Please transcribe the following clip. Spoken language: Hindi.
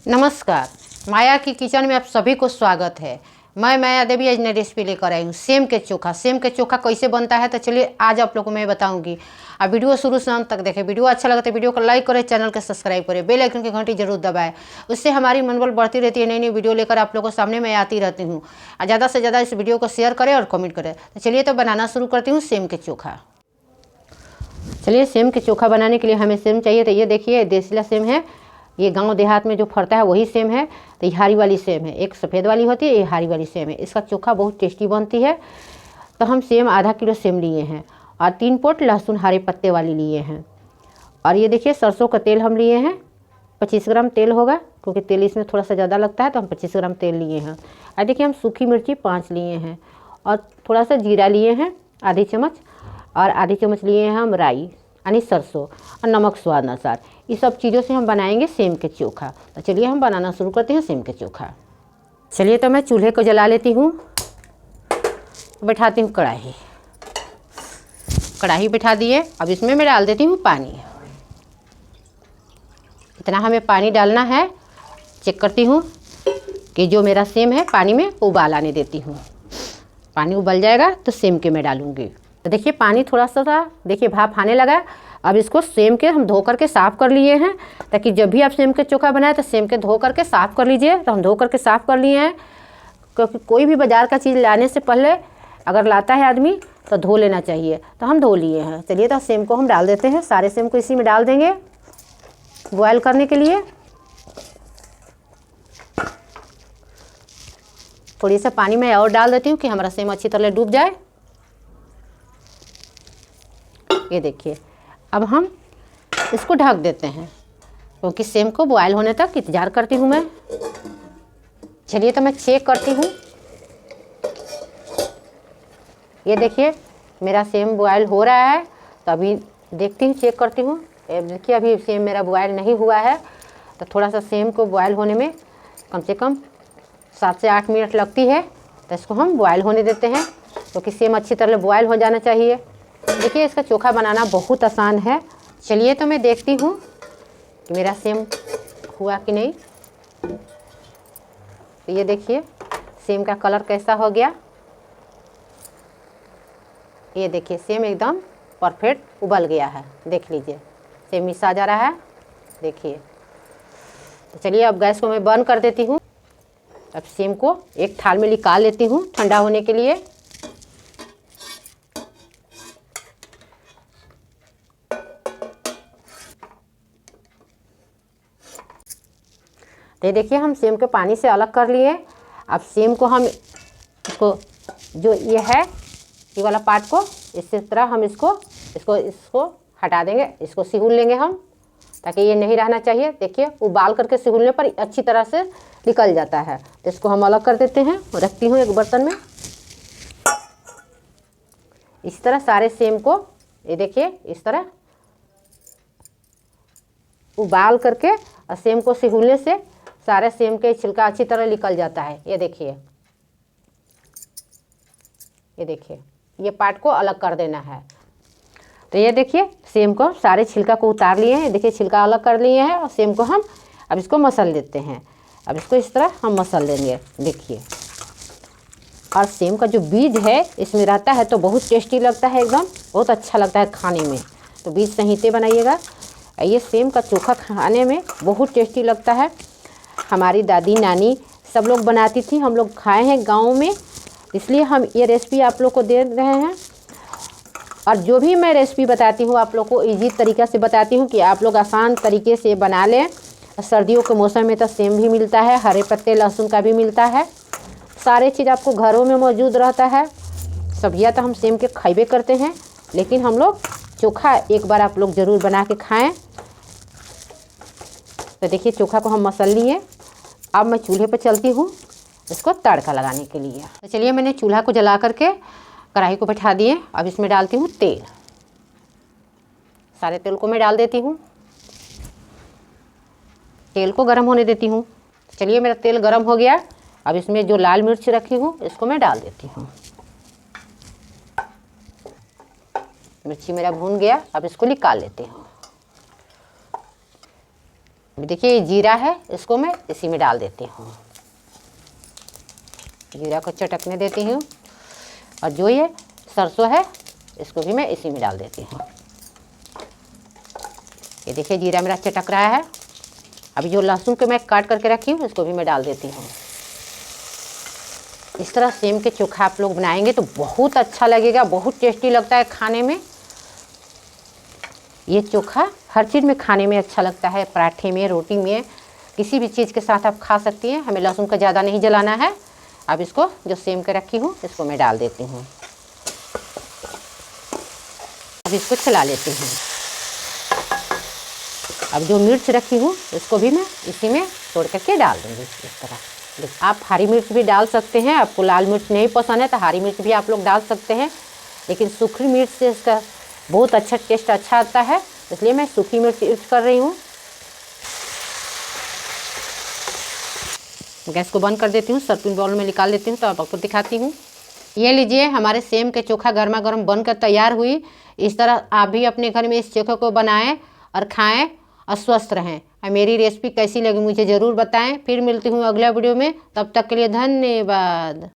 नमस्कार, माया की किचन में आप सभी को स्वागत है। मैं माया देवी आज नई रेसिपी लेकर आई हूँ सेम के चोखा। सेम के चोखा कैसे बनता है तो चलिए आज आप लोगों को मैं बताऊंगी। आप वीडियो शुरू से अंत तक देखें। वीडियो अच्छा लगे तो वीडियो को लाइक करें, चैनल को सब्सक्राइब करें, बेल आइकन की घंटी जरूर दबाएं। उससे हमारी मनोबल बढ़ती रहती है। नई नई वीडियो लेकर आप लोगों के सामने मैं आती रहती हूँ। ज़्यादा से ज़्यादा इस वीडियो को शेयर करें और कमेंट करें। तो चलिए तो बनाना शुरू करती हूँ सेम के चोखा। चलिए सेम के चोखा बनाने के लिए हमें सेम चाहिए। तो ये देखिए देसीला सेम है। ये गांव देहात में जो फरता है वही सेम है। तो ये हारी वाली सेम है। एक सफ़ेद वाली होती है, ये हारी वाली सेम है। इसका चोखा बहुत टेस्टी बनती है। तो हम सेम आधा किलो सेम लिए हैं और 3 पोट लहसुन हरे पत्ते वाली लिए हैं। और ये देखिए सरसों का तेल हम लिए हैं। 25 ग्राम तेल होगा क्योंकि तेल इसमें थोड़ा सा ज़्यादा लगता है, तो हम 25 ग्राम तेल लिए हैं। और देखिए हम सूखी मिर्ची 5 लिए हैं और थोड़ा सा जीरा लिए हैं आधी चम्मच, और आधी चम्मच लिए हैं हम राई यानी सरसों, और नमक स्वाद अनुसार। ये सब चीज़ों से हम बनाएंगे सेम के चोखा। तो चलिए हम बनाना शुरू करते हैं सेम के चोखा। चलिए तो मैं चूल्हे को जला लेती हूँ, बैठाती हूँ कढ़ाई। कढ़ाई बैठा दिए। अब इसमें मैं डाल देती हूँ पानी। इतना हमें पानी डालना है। चेक करती हूँ कि जो मेरा सेम है पानी में उबाल आने देती हूँ। पानी उबल जाएगा तो सेम के मैं डालूँगी। तो देखिए पानी थोड़ा सा देखिए भाप आने लगा। अब इसको सेम के हम धो करके साफ़ कर लिए हैं, ताकि जब भी आप सेम के चोखा बनाए तो सेम के धो करके साफ़ कर लीजिए। तो हम धो करके साफ़ कर लिए हैं, क्योंकि कोई भी बाज़ार का चीज़ लाने से पहले अगर लाता है आदमी तो धो लेना चाहिए। तो हम धो लिए हैं। चलिए तो सेम को हम डाल देते हैं। सारे सेम को इसी में डाल देंगे बॉयल करने के लिए। थोड़ी सा पानी में और डाल देती हूँ कि हमारा सेम अच्छी तरह डूब जाए। ये देखिए अब हम इसको ढक देते हैं, क्योंकि सेम को बॉयल होने तक इंतज़ार करती हूँ मैं। चलिए तो मैं चेक करती हूँ। ये देखिए मेरा सेम बॉयल हो रहा है। तो अभी देखती हूँ, चेक करती हूँ। देखिए अभी सेम मेरा बॉयल नहीं हुआ है। तो थोड़ा सा सेम को बॉयल होने में कम से कम 7 से 8 मिनट लगती है। तो इसको हम बॉयल होने देते हैं, क्योंकि सेम अच्छी तरह बॉयल हो जाना चाहिए। देखिए इसका चोखा बनाना बहुत आसान है। चलिए तो मैं देखती हूँ कि मेरा सेम हुआ कि नहीं। तो ये देखिए सेम का कलर कैसा हो गया। ये देखिए सेम एकदम परफेक्ट उबल गया है। देख लीजिए सेम मिसा जा रहा है। देखिए तो चलिए अब गैस को मैं बंद कर देती हूँ। अब सेम को एक थाल में निकाल लेती हूँ ठंडा होने के लिए। तो देखिए हम सेम को पानी से अलग कर लिए। अब सेम को हम इसको जो ये है ये वाला पार्ट को इस तरह हम इसको हटा देंगे। इसको सिहुल लेंगे हम, ताकि ये नहीं रहना चाहिए। देखिए उबाल करके सिहुलने पर अच्छी तरह से निकल जाता है। तो इसको हम अलग कर देते हैं। रखती हूँ एक बर्तन में। इस तरह सारे सेम को ये देखिए इस तरह उबाल करके और सेम को सिहुलने से सारे सेम के छिलका अच्छी तरह निकल जाता है। ये देखिए ये पार्ट को अलग कर देना है। तो ये देखिए सेम को सारे छिलका को उतार लिए हैं। देखिए छिलका अलग कर लिए हैं और सेम को हम अब इसको मसल देते हैं। अब इसको इस तरह हम मसल लेंगे। देखिए और सेम का जो बीज है इसमें रहता है तो बहुत टेस्टी लगता है, एकदम बहुत अच्छा लगता है खाने में। तो बीज सहित बनाइएगा। ये सेम का चोखा खाने में बहुत टेस्टी लगता है। हमारी दादी नानी सब लोग बनाती थी, हम लोग खाए हैं गाँव में, इसलिए हम ये रेसिपी आप लोग को दे रहे हैं। और जो भी मैं रेसिपी बताती हूँ आप लोग को ईजी तरीक़ा से बताती हूँ कि आप लोग आसान तरीके से बना लें। सर्दियों के मौसम में तो सेम भी मिलता है, हरे पत्ते लहसुन का भी मिलता है। सारे चीज़ आपको घरों में मौजूद रहता है। सब्जियाँ तो हम सेम के खाइबे करते हैं, लेकिन हम लोग चोखा एक बार आप लोग ज़रूर बना के खाएँ। तो देखिए चोखा को हम मसल लिए। अब मैं चूल्हे पर चलती हूँ इसको तड़का लगाने के लिए। तो चलिए मैंने चूल्हा को जला करके कढ़ाई को बैठा दिए। अब इसमें डालती हूँ तेल। सारे तेल को मैं डाल देती हूँ। तेल को गर्म होने देती हूँ। चलिए मेरा तेल गर्म हो गया। अब इसमें जो लाल मिर्च रखी हूँ इसको मैं डाल देती हूँ। मिर्ची मेरा भून गया। अब इसको निकाल लेती हूँ। अभी देखिए ये जीरा है, इसको मैं इसी में डाल देती हूँ। जीरा को चटकने देती हूँ। और जो ये सरसों है इसको भी मैं इसी में डाल देती हूँ। ये देखिए जीरा मेरा चटक रहा है। अभी जो लहसुन को मैं काट करके रखी हूँ इसको भी मैं डाल देती हूँ। इस तरह सेम के चोखा आप लोग बनाएंगे तो बहुत अच्छा लगेगा, बहुत टेस्टी लगता है खाने में। ये चोखा हर चीज़ में खाने में अच्छा लगता है, पराठे में, रोटी में, किसी भी चीज़ के साथ आप खा सकती हैं। हमें लहसुन का ज़्यादा नहीं जलाना है। अब इसको जो सेम के रखी हूँ इसको मैं डाल देती हूँ। अब इसको चला लेती हूँ। अब जो मिर्च रखी हूँ इसको भी मैं इसी में तोड़ करके डाल दूँगी। इस तरह आप हरी मिर्च भी डाल सकते हैं। आपको लाल मिर्च नहीं पसंद है तो हरी मिर्च भी आप लोग डाल सकते हैं, लेकिन सूखी मिर्च से इसका बहुत अच्छा टेस्ट अच्छा आता है, इसलिए मैं सूखी मिर्च यूज कर रही हूँ। गैस को बंद कर देती हूँ, सर्विंग बाउल में निकाल लेती हूँ तो आपको दिखाती हूँ। ये लीजिए हमारे सेम के चोखा गर्मा गर्म बनकर तैयार हुई। इस तरह आप भी अपने घर में इस चोखे को बनाएं और खाएं और स्वस्थ रहें। और मेरी रेसिपी कैसी लगी मुझे ज़रूर बताएं। फिर मिलती हूँ अगला वीडियो में, तब तक के लिए धन्यवाद।